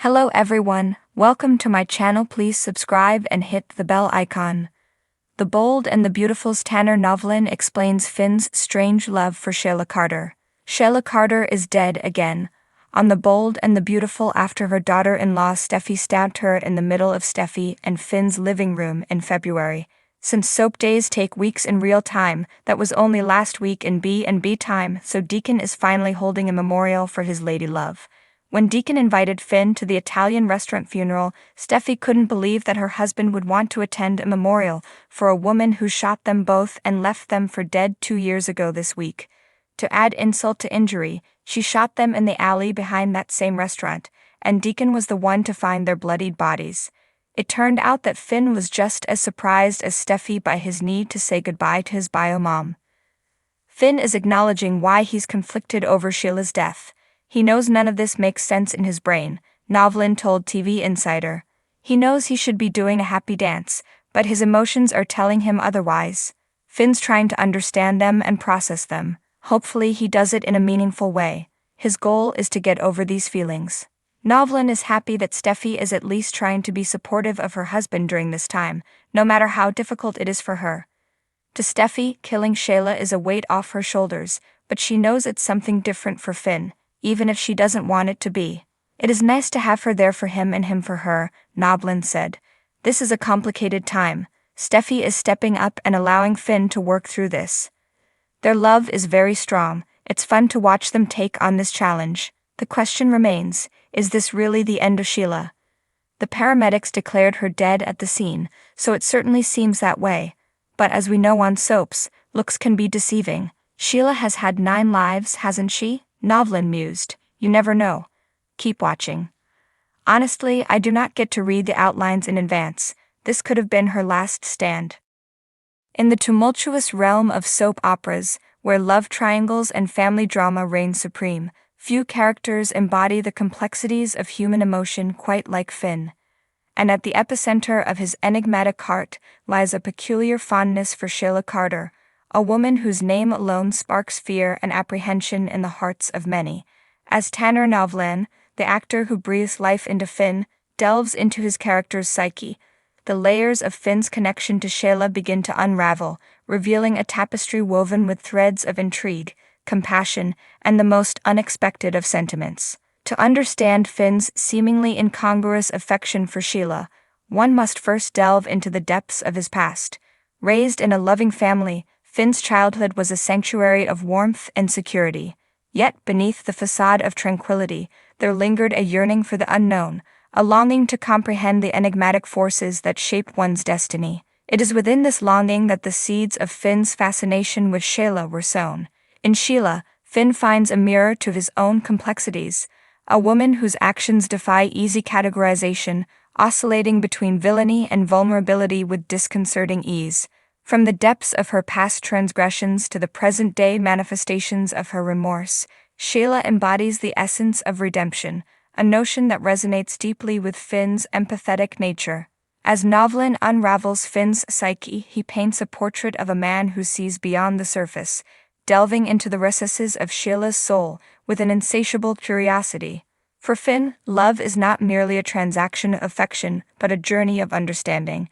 Hello everyone, welcome to my channel. Please subscribe and hit the bell icon. The Bold and the Beautiful's Tanner Novlan explains Finn's strange love for Sheila Carter. Sheila Carter is dead again. On The Bold and the Beautiful, after her daughter-in-law Steffi stabbed her in the middle of Steffi and Finn's living room in February. Since soap days take weeks in real time, that was only last week in B&B time, so Deacon is finally holding a memorial for his lady love. When Deacon invited Finn to the Italian restaurant funeral, Steffi couldn't believe that her husband would want to attend a memorial for a woman who shot them both and left them for dead 2 years ago this week. To add insult to injury, she shot them in the alley behind that same restaurant, and Deacon was the one to find their bloodied bodies. It turned out that Finn was just as surprised as Steffi by his need to say goodbye to his bio mom. Finn is acknowledging why he's conflicted over Sheila's death. He knows none of this makes sense in his brain, Novlan told TV Insider. He knows he should be doing a happy dance, but his emotions are telling him otherwise. Finn's trying to understand them and process them. Hopefully he does it in a meaningful way. His goal is to get over these feelings. Novlan is happy that Steffi is at least trying to be supportive of her husband during this time, no matter how difficult it is for her. To Steffi, killing Sheila is a weight off her shoulders, but she knows it's something different for Finn, even if she doesn't want it to be. It is nice to have her there for him and him for her, Novlan said. This is a complicated time. Steffi is stepping up and allowing Finn to work through this. Their love is very strong. It's fun to watch them take on this challenge. The question remains, is this really the end of Sheila? The paramedics declared her dead at the scene, so it certainly seems that way. But as we know on soaps, looks can be deceiving. Sheila has had 9 lives, hasn't she? Novlan mused. You never know. Keep watching. Honestly, I do not get to read the outlines in advance. This could have been her last stand. In the tumultuous realm of soap operas, where love triangles and family drama reign supreme, few characters embody the complexities of human emotion quite like Finn. And at the epicenter of his enigmatic heart lies a peculiar fondness for Sheila Carter, a woman whose name alone sparks fear and apprehension in the hearts of many. As Tanner Novlan, the actor who breathes life into Finn, delves into his character's psyche, the layers of Finn's connection to Sheila begin to unravel, revealing a tapestry woven with threads of intrigue, compassion, and the most unexpected of sentiments. To understand Finn's seemingly incongruous affection for Sheila, one must first delve into the depths of his past. Raised in a loving family, Finn's childhood was a sanctuary of warmth and security. Yet beneath the facade of tranquility, there lingered a yearning for the unknown, a longing to comprehend the enigmatic forces that shape one's destiny. It is within this longing that the seeds of Finn's fascination with Sheila were sown. In Sheila, Finn finds a mirror to his own complexities, a woman whose actions defy easy categorization, oscillating between villainy and vulnerability with disconcerting ease. From the depths of her past transgressions to the present-day manifestations of her remorse, Sheila embodies the essence of redemption, a notion that resonates deeply with Finn's empathetic nature. As Novlan unravels Finn's psyche, he paints a portrait of a man who sees beyond the surface, delving into the recesses of Sheila's soul with an insatiable curiosity. For Finn, love is not merely a transaction of affection, but a journey of understanding,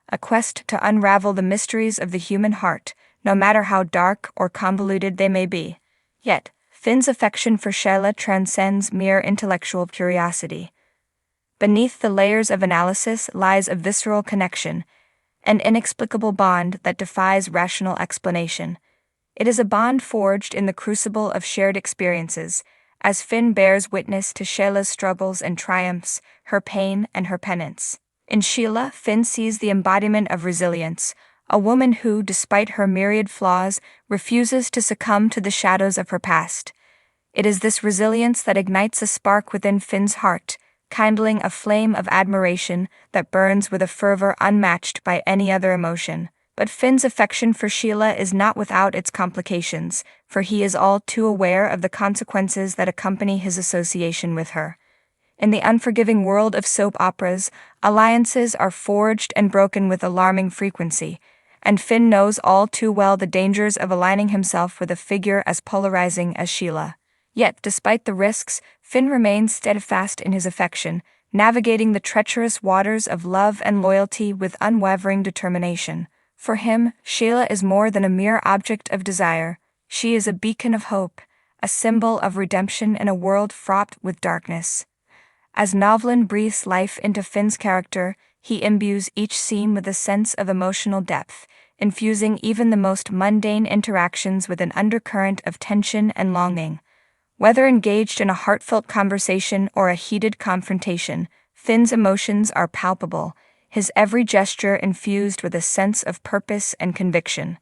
a quest to unravel the mysteries of the human heart, no matter how dark or convoluted they may be. Yet, Finn's affection for Sheila transcends mere intellectual curiosity. Beneath the layers of analysis lies a visceral connection, an inexplicable bond that defies rational explanation. It is a bond forged in the crucible of shared experiences, as Finn bears witness to Sheila's struggles and triumphs, her pain and her penance. In Sheila, Finn sees the embodiment of resilience, a woman who, despite her myriad flaws, refuses to succumb to the shadows of her past. It is this resilience that ignites a spark within Finn's heart, kindling a flame of admiration that burns with a fervor unmatched by any other emotion. But Finn's affection for Sheila is not without its complications, for he is all too aware of the consequences that accompany his association with her. In the unforgiving world of soap operas, alliances are forged and broken with alarming frequency, and Finn knows all too well the dangers of aligning himself with a figure as polarizing as Sheila. Yet, despite the risks, Finn remains steadfast in his affection, navigating the treacherous waters of love and loyalty with unwavering determination. For him, Sheila is more than a mere object of desire. She is a beacon of hope, a symbol of redemption in a world fraught with darkness. As Novlan breathes life into Finn's character, he imbues each scene with a sense of emotional depth, infusing even the most mundane interactions with an undercurrent of tension and longing. Whether engaged in a heartfelt conversation or a heated confrontation, Finn's emotions are palpable, his every gesture infused with a sense of purpose and conviction.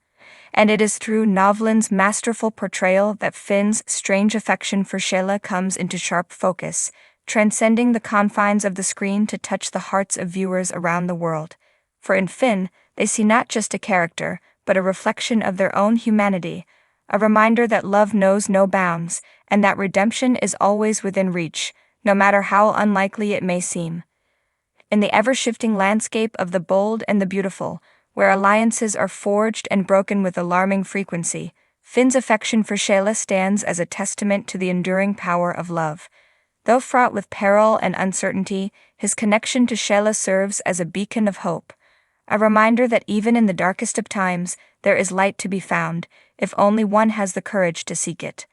And it is through Novlan's masterful portrayal that Finn's strange affection for Sheila comes into sharp focus, transcending the confines of the screen to touch the hearts of viewers around the world. For in Finn, they see not just a character, but a reflection of their own humanity, a reminder that love knows no bounds, and that redemption is always within reach, no matter how unlikely it may seem. In the ever-shifting landscape of the bold and the beautiful, where alliances are forged and broken with alarming frequency, Finn's affection for Sheila stands as a testament to the enduring power of love. Though fraught with peril and uncertainty, his connection to Sheila serves as a beacon of hope, a reminder that even in the darkest of times, there is light to be found, if only one has the courage to seek it.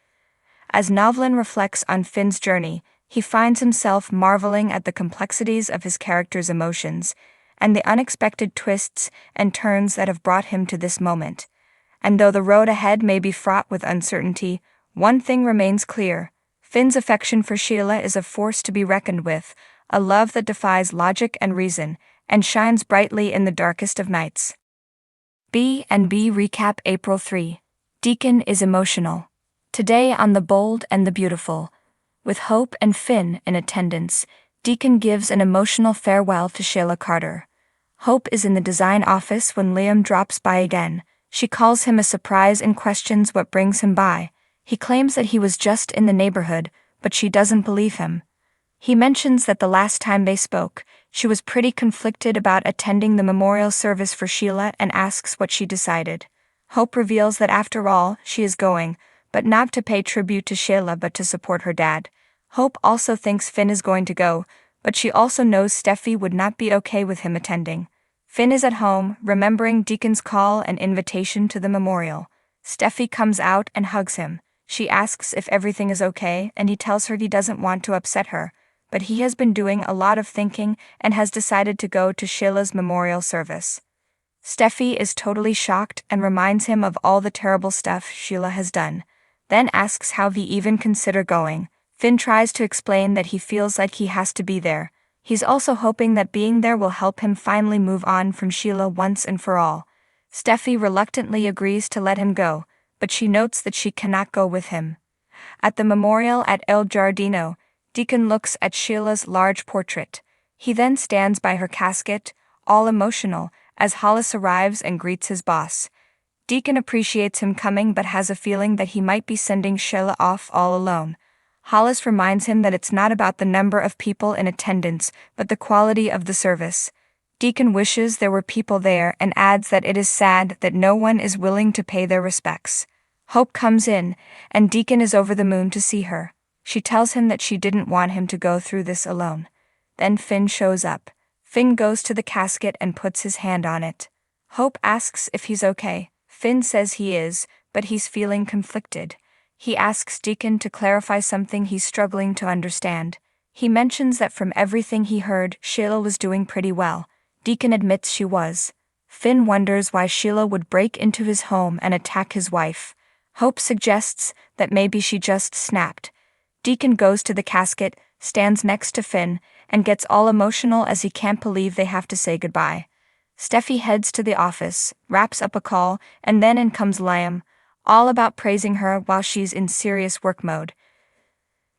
As Novlan reflects on Finn's journey, he finds himself marveling at the complexities of his character's emotions, and the unexpected twists and turns that have brought him to this moment. And though the road ahead may be fraught with uncertainty, one thing remains clear: Finn's affection for Sheila is a force to be reckoned with, a love that defies logic and reason, and shines brightly in the darkest of nights. B&B Recap April 3. Deacon is emotional. Today on The Bold and the Beautiful, with Hope and Finn in attendance, Deacon gives an emotional farewell to Sheila Carter. Hope is in the design office when Liam drops by again. She calls him a surprise and questions what brings him by. He claims that he was just in the neighborhood, but she doesn't believe him. He mentions that the last time they spoke, she was pretty conflicted about attending the memorial service for Sheila and asks what she decided. Hope reveals that after all, she is going, but not to pay tribute to Sheila but to support her dad. Hope also thinks Finn is going to go, but she also knows Steffi would not be okay with him attending. Finn is at home, remembering Deacon's call and invitation to the memorial. Steffi comes out and hugs him. She asks if everything is okay, and he tells her he doesn't want to upset her, but he has been doing a lot of thinking and has decided to go to Sheila's memorial service. Steffi is totally shocked and reminds him of all the terrible stuff Sheila has done, then asks how he even consider going. Finn tries to explain that he feels like he has to be there. He's also hoping that being there will help him finally move on from Sheila once and for all. Steffi reluctantly agrees to let him go, but she notes that she cannot go with him. At the memorial at El Giardino, Deacon looks at Sheila's large portrait. He then stands by her casket, all emotional, as Hollis arrives and greets his boss. Deacon appreciates him coming but has a feeling that he might be sending Sheila off all alone. Hollis reminds him that it's not about the number of people in attendance, but the quality of the service. Deacon wishes there were people there and adds that it is sad that no one is willing to pay their respects. Hope comes in, and Deacon is over the moon to see her. She tells him that she didn't want him to go through this alone. Then Finn shows up. Finn goes to the casket and puts his hand on it. Hope asks if he's okay. Finn says he is, but he's feeling conflicted. He asks Deacon to clarify something he's struggling to understand. He mentions that from everything he heard, Sheila was doing pretty well. Deacon admits she was. Finn wonders why Sheila would break into his home and attack his wife. Hope suggests that maybe she just snapped. Deacon goes to the casket, stands next to Finn, and gets all emotional as he can't believe they have to say goodbye. Steffi heads to the office, wraps up a call, and then in comes Liam, all about praising her while she's in serious work mode.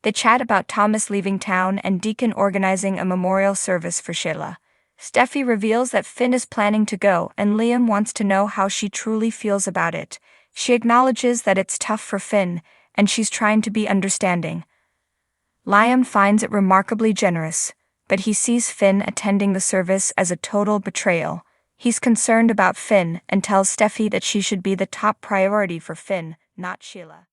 They chat about Thomas leaving town and Deacon organizing a memorial service for Sheila. Steffi reveals that Finn is planning to go and Liam wants to know how she truly feels about it. She acknowledges that it's tough for Finn, and she's trying to be understanding. Liam finds it remarkably generous, but he sees Finn attending the service as a total betrayal. He's concerned about Finn and tells Steffi that she should be the top priority for Finn, not Sheila.